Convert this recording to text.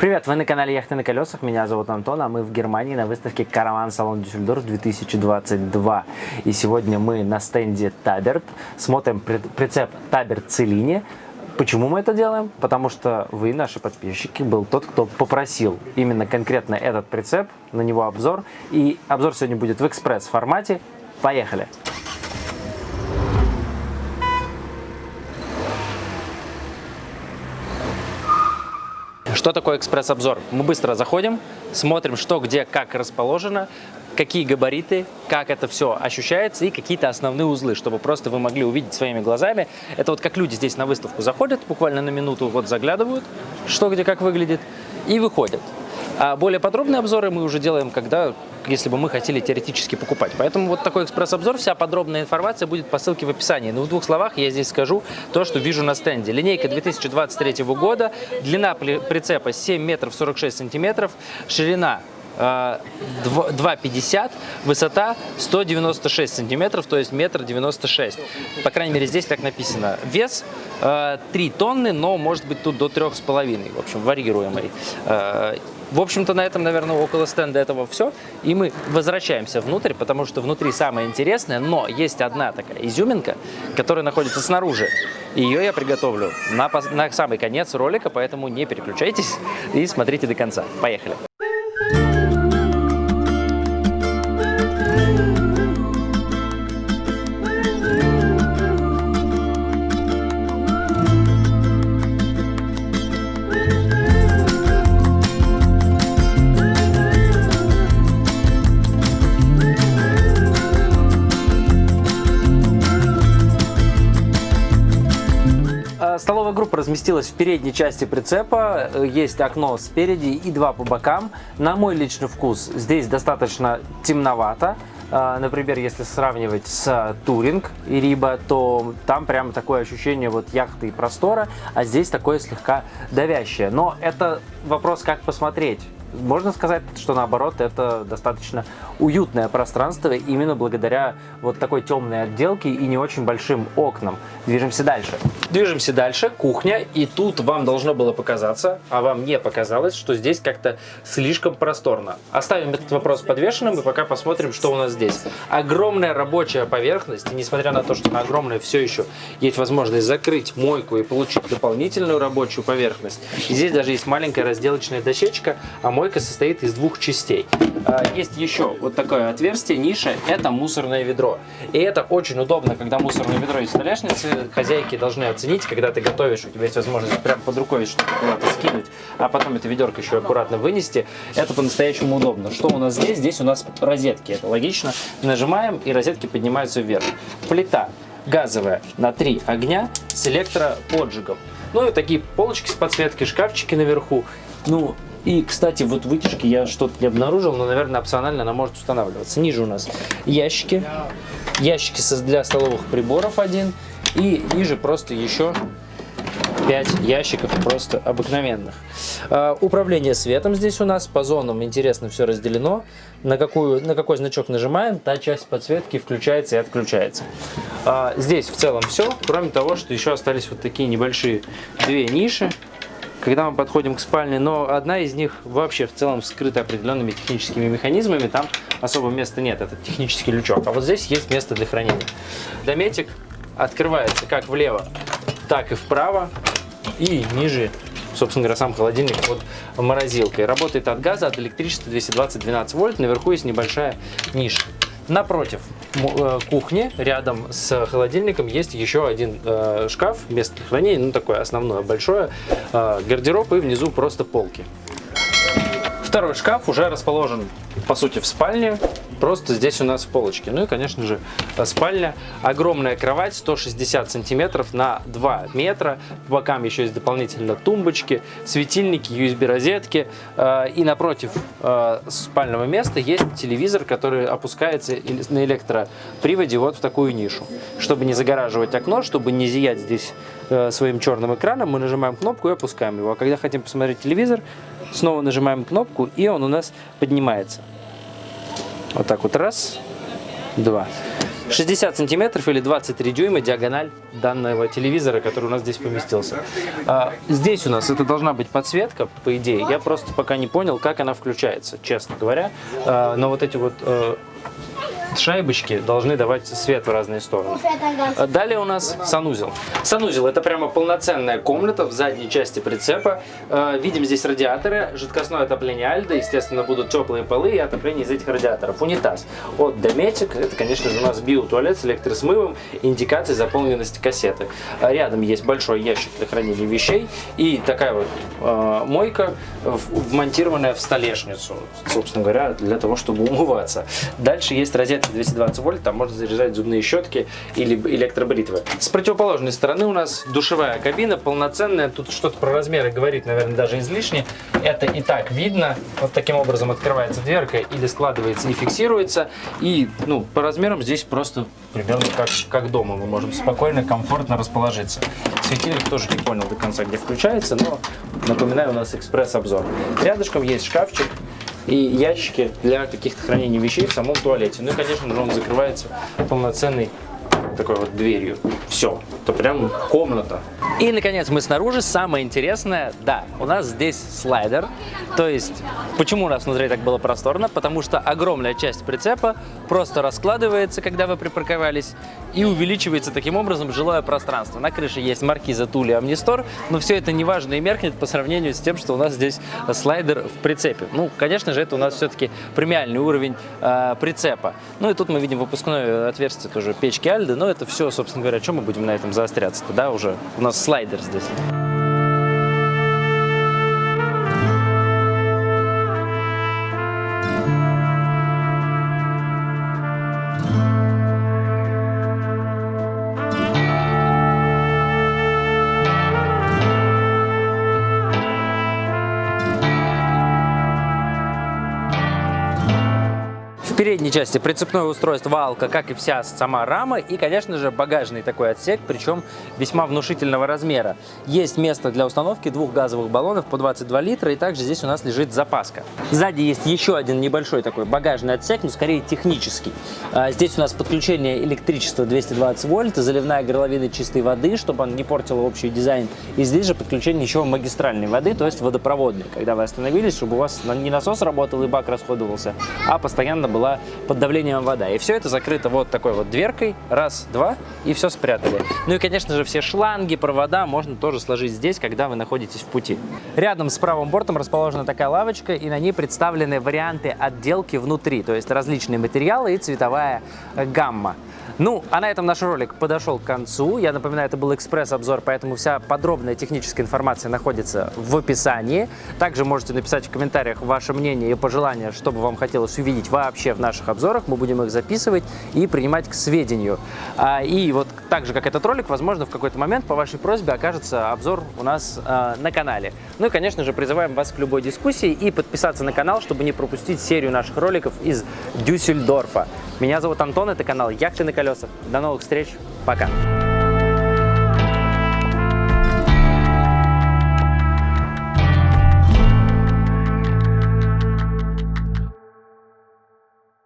Привет, вы на канале Яхты на колесах, меня зовут Антон, а мы в Германии на выставке Caravan Salon Düsseldorf 2022. И сегодня мы на стенде Tabert смотрим прицеп Tabert Cellini. Почему мы это делаем? Потому что вы, наши подписчики, был тот, кто попросил именно конкретно этот прицеп, на него обзор. И обзор сегодня будет в экспресс-формате. Поехали! Что такое экспресс-обзор? Мы быстро заходим, смотрим, что, где, как расположено, какие габариты, как это все ощущается и какие-то основные узлы, чтобы просто вы могли увидеть своими глазами. Это вот как люди здесь на выставку заходят, буквально на минуту, вот заглядывают, что, где, как выглядит, и выходят. А более подробные обзоры мы уже делаем, если бы мы хотели теоретически покупать. Поэтому вот такой экспресс-обзор, вся подробная информация будет по ссылке в описании. Но в двух словах я здесь скажу то, что вижу на стенде. Линейка 2023 года, длина прицепа 7 метров 46 сантиметров, ширина 2,50, высота 196 сантиметров, то есть 1,96 м. По крайней мере, здесь так написано. Вес 3 тонны, но может быть тут до 3,5, в общем, варьируемый. В общем-то, на этом, наверное, около стенда этого все. И мы возвращаемся внутрь, потому что внутри самое интересное, но есть одна такая изюминка, которая находится снаружи. Ее я приготовлю на самый конец ролика, поэтому не переключайтесь и смотрите до конца. Поехали! Столовая группа разместилась в передней части прицепа, есть окно спереди и два по бокам. На мой личный вкус здесь достаточно темновато. Например, если сравнивать с Touring и Riba, то там прямо такое ощущение вот яхты и простора, а здесь такое слегка давящее. Но это вопрос, как посмотреть. Можно сказать, что наоборот, это достаточно уютное пространство именно благодаря вот такой темной отделке и не очень большим окнам. Движемся дальше. Движемся дальше. Кухня. И тут вам должно было показаться, а вам не показалось, что здесь как-то слишком просторно. Оставим этот вопрос подвешенным и пока посмотрим, что у нас здесь. Огромная рабочая поверхность. И несмотря на то, что на огромной все еще есть возможность закрыть мойку и получить дополнительную рабочую поверхность. И здесь даже есть маленькая разделочная дощечка, а мойка состоит из двух частей. Есть еще вот такое отверстие, ниша, это мусорное ведро. И это очень удобно, когда мусорное ведро из столешницы. Хозяйки должны оценить, когда ты готовишь, у тебя есть возможность прямо под рукой что-то куда-то скинуть, а потом это ведерко еще аккуратно вынести. Это по-настоящему удобно. Что у нас здесь? Здесь у нас розетки, это логично. Нажимаем, и розетки поднимаются вверх. Плита газовая на 3 огня с электроподжигом. Ну и такие полочки с подсветкой, шкафчики наверху. Ну, и, кстати, вот вытяжки я что-то не обнаружил, но, наверное, опционально она может устанавливаться. Ниже у нас ящики. Ящики для столовых приборов один. И ниже просто еще 5 ящиков просто обыкновенных. Управление светом здесь у нас. По зонам интересно все разделено. На какой значок нажимаем, та часть подсветки включается и отключается. Здесь в целом все, кроме того, что еще остались вот такие небольшие две ниши. Когда мы подходим к спальне, но одна из них вообще в целом скрыта определенными техническими механизмами, там особо места нет, это технический лючок. А вот здесь есть место для хранения. Дометик открывается как влево, так и вправо, и ниже, собственно говоря, сам холодильник под морозилкой. Работает от газа, от электричества 220-12 вольт, наверху есть небольшая ниша. Напротив кухни, рядом с холодильником, есть еще один шкаф, место для хранения, ну такое основное, большое, гардероб и внизу просто полки. Второй шкаф уже расположен, по сути, в спальне, просто здесь у нас полочки. Ну и, конечно же, спальня. Огромная кровать, 160 сантиметров на 2 метра. По бокам еще есть дополнительно тумбочки, светильники, USB-розетки. И напротив спального места есть телевизор, который опускается на электроприводе вот в такую нишу. Чтобы не загораживать окно, чтобы не зиять здесь своим черным экраном, мы нажимаем кнопку и опускаем его. А когда хотим посмотреть телевизор, снова нажимаем кнопку, и он у нас поднимается. Вот так вот, раз, два. 60 сантиметров или 23 дюйма диагональ данного телевизора, который у нас здесь поместился. Здесь у нас это должна быть подсветка, по идее. Я просто пока не понял, как она включается, честно говоря. Но вот эти вот шайбочки должны давать свет в разные стороны. Далее у нас санузел. Санузел — это прямо полноценная комната в задней части прицепа. Видим здесь радиаторы, жидкостное отопление Альда, естественно, будут теплые полы и отопление из этих радиаторов. Унитаз от Dometic, это, конечно же, у нас биотуалет с электросмывом, индикацией заполненности кассеты. Рядом есть большой ящик для хранения вещей и такая вот мойка, вмонтированная в столешницу, собственно говоря, для того, чтобы умываться. Дальше есть розетка 220 вольт, там можно заряжать зубные щетки или электробритвы. С противоположной стороны у нас душевая кабина полноценная. Тут что-то про размеры говорит, наверное, даже излишне. Это и так видно. Вот таким образом открывается дверка или складывается и фиксируется. И по размерам здесь просто примерно как дома. Мы можем спокойно, комфортно расположиться. Светильник тоже не понял до конца, где включается, но напоминаю, у нас экспресс-обзор. Рядышком есть шкафчик и ящики для каких-то хранения вещей в самом туалете. Ну и, конечно же, он закрывается полноценной такой вот дверью. Все, это прям комната. И, наконец, мы снаружи. Самое интересное, да, у нас здесь слайдер. То есть, почему у нас внутри так было просторно? Потому что огромная часть прицепа просто раскладывается, когда вы припарковались, и увеличивается таким образом жилое пространство. На крыше есть маркиза Thule Omnistor, но все это неважно и меркнет по сравнению с тем, что у нас здесь слайдер в прицепе. Ну, конечно же, это у нас все-таки премиальный уровень прицепа. Ну и тут мы видим выпускное отверстие тоже печки Альды, но это все, собственно говоря, чем мы будем на этом заостряться-то, да, уже у нас слайдер здесь. В передней части прицепное устройство валка, как и вся сама рама, и, конечно же, багажный такой отсек, причем весьма внушительного размера. Есть место для установки 2 газовых баллонов по 22 литра, и также здесь у нас лежит запаска. Сзади есть еще один небольшой такой багажный отсек, но скорее технический. Здесь у нас подключение электричества 220 вольт, заливная горловина чистой воды, чтобы он не портил общий дизайн. И здесь же подключение еще магистральной воды, то есть водопроводной, когда вы остановились, чтобы у вас не насос работал и бак расходовался, а постоянно была под давлением вода. И все это закрыто вот такой вот дверкой. Раз, два, и все спрятали. Ну и, конечно же, все шланги, провода можно тоже сложить здесь, когда вы находитесь в пути. Рядом с правым бортом расположена такая лавочка, и на ней представлены варианты отделки внутри, то есть различные материалы и цветовая гамма. Ну, а на этом наш ролик подошел к концу. Я напоминаю, это был экспресс-обзор, поэтому вся подробная техническая информация находится в описании. Также можете написать в комментариях ваше мнение и пожелания, что бы вам хотелось увидеть вообще в наших обзорах. Мы будем их записывать и принимать к сведению. И вот так же, как этот ролик, возможно, в какой-то момент по вашей просьбе окажется обзор у нас на канале. Ну и, конечно же, призываем вас к любой дискуссии и подписаться на канал, чтобы не пропустить серию наших роликов из Дюссельдорфа. Меня зовут Антон, это канал Яхты на колесах. До новых встреч, пока!